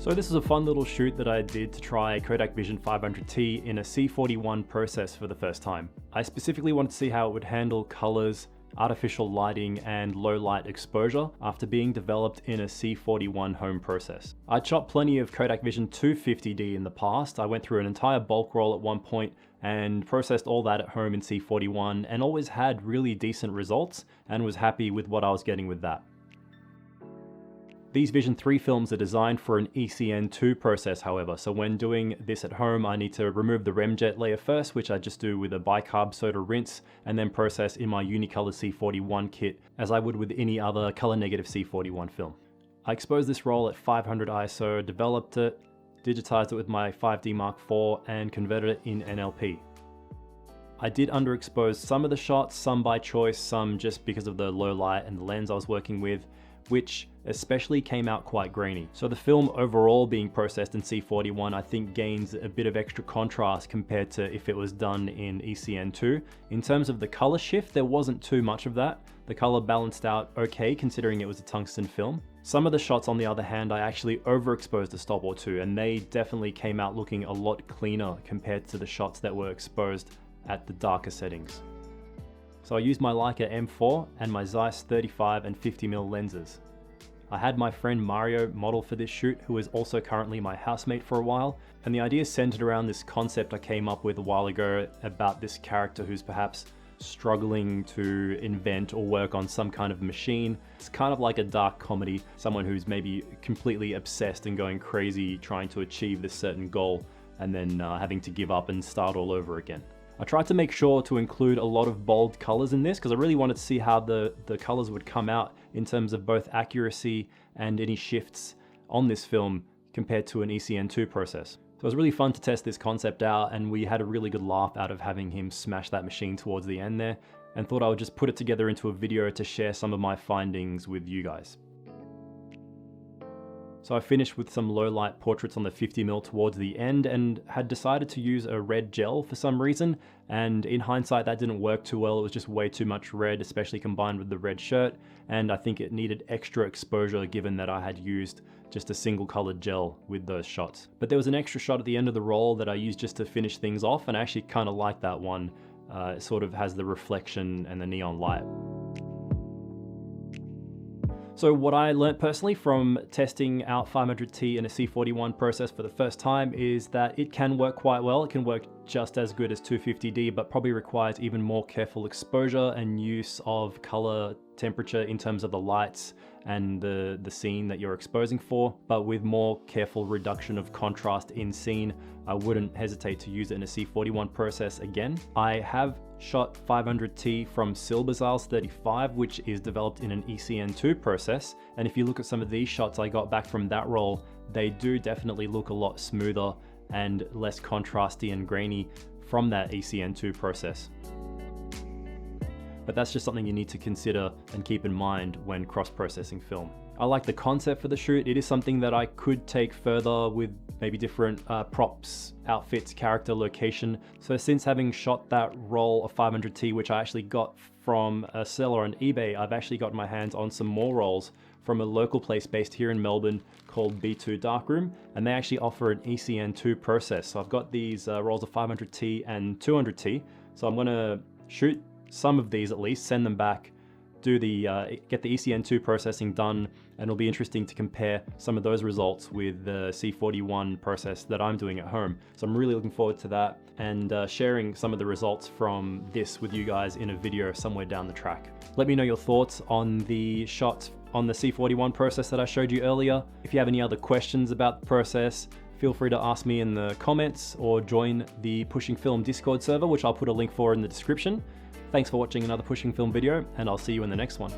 So this is a fun little shoot that I did to try Kodak Vision 500T in a C41 process for the first time. I specifically wanted to see how it would handle colors, artificial lighting, and low light exposure after being developed in a C41 home process. I'd shot plenty of Kodak Vision 250D in the past. I went through an entire bulk roll at one point and processed all that at home in C41 and always had really decent results and was happy with what I was getting with that. These Vision 3 films are designed for an ECN2 process, however, so when doing this at home I need to remove the remjet layer first, which I just do with a bicarb soda rinse, and then process in my Unicolor C41 kit as I would with any other color negative C41 film. I exposed this roll at 500 ISO, developed it, digitized it with my 5D Mark IV, and converted it in NLP. I did underexpose some of the shots, some by choice, some just because of the low light and the lens I was working with, which especially came out quite grainy. So the film overall being processed in C41 I think gains a bit of extra contrast compared to if it was done in ECN2. In terms of the color shift, there wasn't too much of that. The color balanced out okay considering it was a tungsten film. Some of the shots on the other hand I actually overexposed a stop or two, and they definitely came out looking a lot cleaner compared to the shots that were exposed at the darker settings. So I used my Leica M4 and my Zeiss 35 and 50mm lenses. I had my friend Mario model for this shoot, who is also currently my housemate for a while, and the idea centered around this concept I came up with a while ago about this character who's perhaps struggling to invent or work on some kind of machine. It's kind of like a dark comedy, someone who's maybe completely obsessed and going crazy trying to achieve this certain goal and then having to give up and start all over again. I tried to make sure to include a lot of bold colors in this because I really wanted to see how the colors would come out in terms of both accuracy and any shifts on this film compared to an ECN2 process. So it was really fun to test this concept out, and we had a really good laugh out of having him smash that machine towards the end there, and thought I would just put it together into a video to share some of my findings with you guys. So I finished with some low light portraits on the 50mm towards the end and had decided to use a red gel for some reason, and in hindsight that didn't work too well. It was just way too much red, especially combined with the red shirt, and I think it needed extra exposure given that I had used just a single colored gel with those shots. But there was an extra shot at the end of the roll that I used just to finish things off, and I actually kind of like that one. It sort of has the reflection and the neon light. So what I learned personally from testing out 500T in a C41 process for the first time is that it can work quite well. It can work just as good as 250D, but probably requires even more careful exposure and use of color temperature in terms of the lights and the scene that you're exposing for. But with more careful reduction of contrast in scene, I wouldn't hesitate to use it in a C41 process again. I have shot 500T from Silbersal's 35, which is developed in an ECN2 process. And if you look at some of these shots I got back from that roll, they do definitely look a lot smoother and less contrasty and grainy from that ECN2 process. But that's just something you need to consider and keep in mind when cross-processing film. I like the concept for the shoot. It is something that I could take further with maybe different props, outfits, character, location. So since having shot that roll of 500T, which I actually got from a seller on eBay, I've actually got my hands on some more rolls from a local place based here in Melbourne called B2 Darkroom, and they actually offer an ECN2 process. So I've got these rolls of 500T and 200T. So I'm gonna shoot some of these at least, send them back, do the get the ECN2 processing done, and it'll be interesting to compare some of those results with the C41 process that I'm doing at home. So I'm really looking forward to that and sharing some of the results from this with you guys in a video somewhere down the track. Let me know your thoughts on the shots on the C41 process that I showed you earlier. If you have any other questions about the process, feel free to ask me in the comments or join the Pushing Film Discord server, which I'll put a link for in the description. Thanks for watching another Pushing Film video, and I'll see you in the next one.